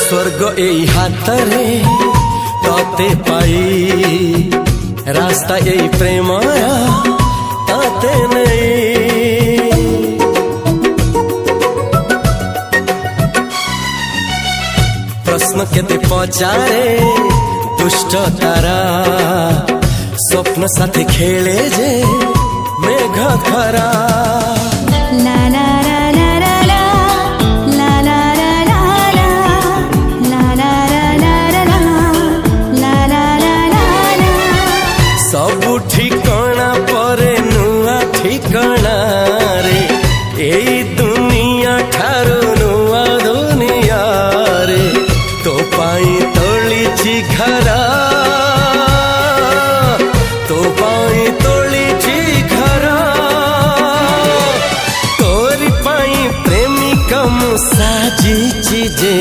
स्वर्ग एई हातरे तते पाई रास्ता एई प्रेमया ताते नहीं। प्रश्न केते पचारे दुष्ट तारा स्वप्न साथी खेले जे मेघ खरा। ला ला ला ला ला ला ला ला ला ला ला ला ला ला। सबु ठिकाना परे नुआ ठिकाना रे एई दुनिया ठारू नुआ दुनिया रे। तो पाई तोलिछि घरा तो पाई तोलिछि घरा तोरी पाई प्रेमिका मु साजिछि जे।